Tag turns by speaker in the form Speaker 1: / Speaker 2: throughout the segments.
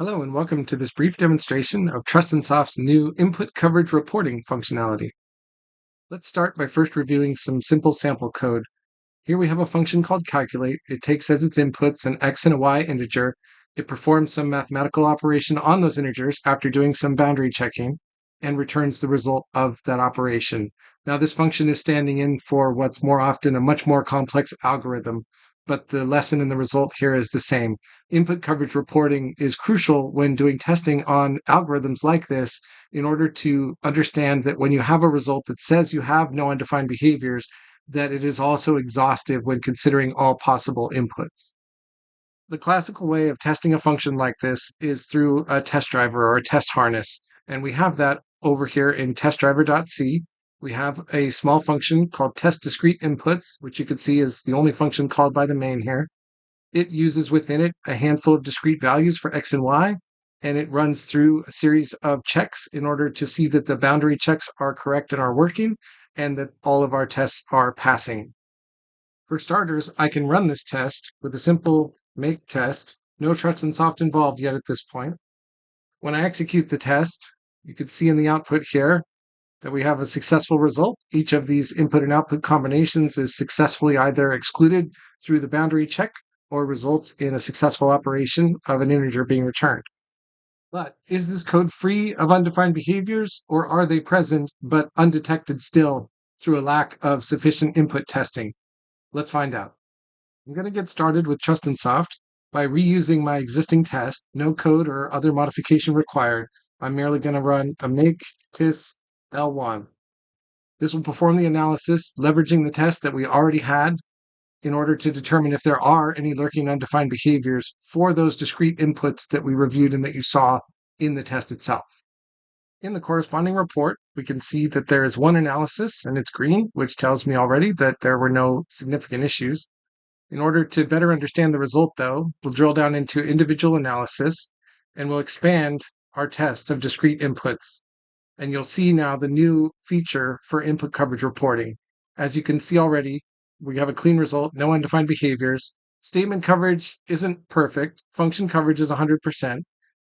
Speaker 1: Hello and welcome to this brief demonstration of TrustInSoft's new input coverage reporting functionality. Let's start by first reviewing some simple sample code. Here we have a function called calculate. It takes as its inputs an x and a y integer. It performs some mathematical operation on those integers after doing some boundary checking and returns the result of that operation. Now this function is standing in for what's more often a much more complex algorithm, but the lesson and the result here is the same. Input coverage reporting is crucial when doing testing on algorithms like this in order to understand that when you have a result that says you have no undefined behaviors, that it is also exhaustive when considering all possible inputs. The classical way of testing a function like this is through a test driver or a test harness, and we have that over here in testdriver.c. We have a small function called test discrete inputs, which you can see is the only function called by the main here. It uses within it a handful of discrete values for x and y, and it runs through a series of checks in order to see that the boundary checks are correct and are working, and that all of our tests are passing. For starters, I can run this test with a simple make test, no TrustInSoft involved yet at this point. When I execute the test, you can see in the output here that we have a successful result. Each of these input and output combinations is successfully either excluded through the boundary check or results in a successful operation of an integer being returned. But is this code free of undefined behaviors, or are they present but undetected still through a lack of sufficient input testing? Let's find out. I'm going to get started with TrustInSoft by reusing my existing test, no code or other modification required. I'm merely going to run a make tis L1. This will perform the analysis, leveraging the test that we already had in order to determine if there are any lurking undefined behaviors for those discrete inputs that we reviewed and that you saw in the test itself. In the corresponding report, we can see that there is one analysis and it's green, which tells me already that there were no significant issues. In order to better understand the result, though, we'll drill down into individual analysis and we'll expand our test of discrete inputs. And you'll see now the new feature for input coverage reporting. As you can see already, we have a clean result, no undefined behaviors. Statement coverage isn't perfect. Function coverage is 100%.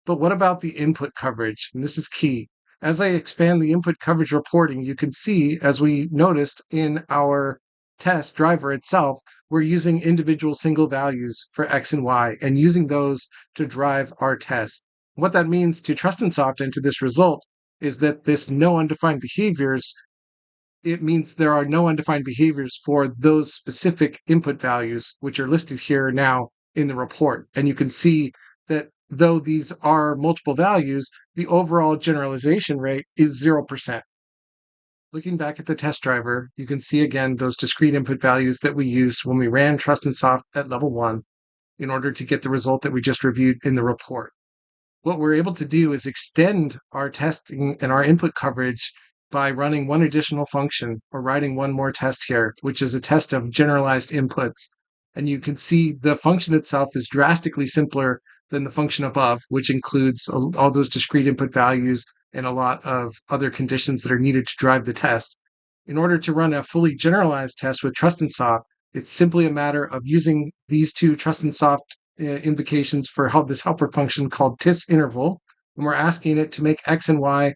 Speaker 1: But what about the input coverage? And this is key. As I expand the input coverage reporting, you can see, as we noticed in our test driver itself, we're using individual single values for x and y and using those to drive our test. What that means to TrustInSoft and to this result is that this no undefined behaviors, it means there are no undefined behaviors for those specific input values, which are listed here now in the report. And you can see that though these are multiple values, the overall generalization rate is 0%. Looking back at the test driver, you can see again those discrete input values that we used when we ran TrustInSoft at level 1 in order to get the result that we just reviewed in the report. What we're able to do is extend our testing and our input coverage by running one additional function or writing one more test here, which is a test of generalized inputs. And you can see the function itself is drastically simpler than the function above, which includes all those discrete input values and a lot of other conditions that are needed to drive the test. In order to run a fully generalized test with TrustInSoft, it's simply a matter of using these two TrustInSoft invocations for this helper function called tisinterval, and we're asking it to make x and y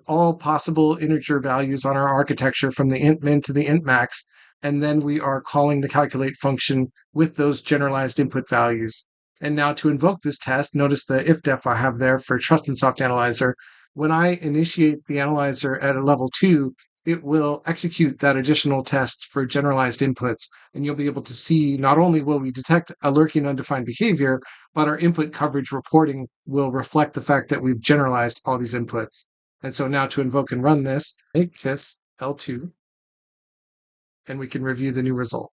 Speaker 1: all possible integer values on our architecture from the int min to the int max, and then we are calling the calculate function with those generalized input values. And now to invoke this test, notice the if-def I have there for TrustInSoft Analyzer. When I initiate the analyzer at a level 2, it will execute that additional test for generalized inputs, and you'll be able to see not only will we detect a lurking undefined behavior, but our input coverage reporting will reflect the fact that we've generalized all these inputs. And so now to invoke and run this, make tis L2, and we can review the new result.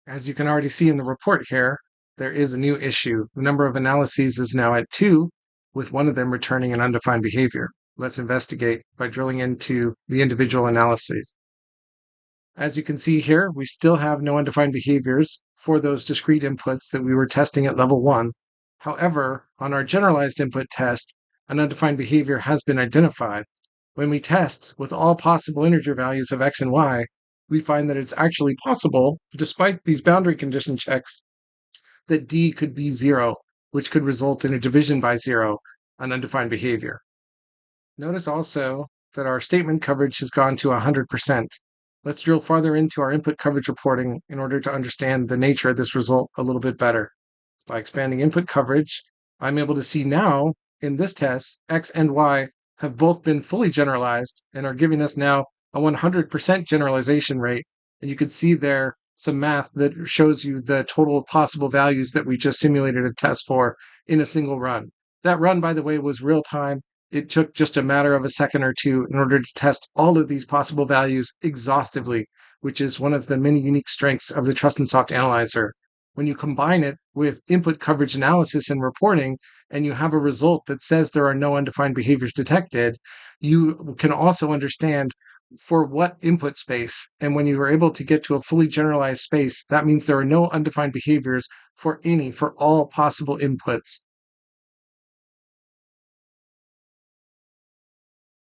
Speaker 1: As you can already see in the report here, there is a new issue. The number of analyses is now at 2, with one of them returning an undefined behavior. Let's investigate by drilling into the individual analyses. As you can see here, we still have no undefined behaviors for those discrete inputs that we were testing at level 1. However, on our generalized input test, an undefined behavior has been identified. When we test with all possible integer values of x and y, we find that it's actually possible, despite these boundary condition checks, that D could be 0, which could result in a division by 0, an undefined behavior. Notice also that our statement coverage has gone to 100%. Let's drill farther into our input coverage reporting in order to understand the nature of this result a little bit better. By expanding input coverage, I'm able to see now in this test, X and Y have both been fully generalized and are giving us now a 100% generalization rate. And you can see there some math that shows you the total possible values that we just simulated a test for in a single run. That run, by the way, was real time. It took just a matter of a second or two in order to test all of these possible values exhaustively, which is one of the many unique strengths of the TrustInSoft Analyzer. When you combine it with input coverage analysis and reporting, and you have a result that says there are no undefined behaviors detected, you can also understand for what input space. And when you are able to get to a fully generalized space, that means there are no undefined behaviors for all possible inputs.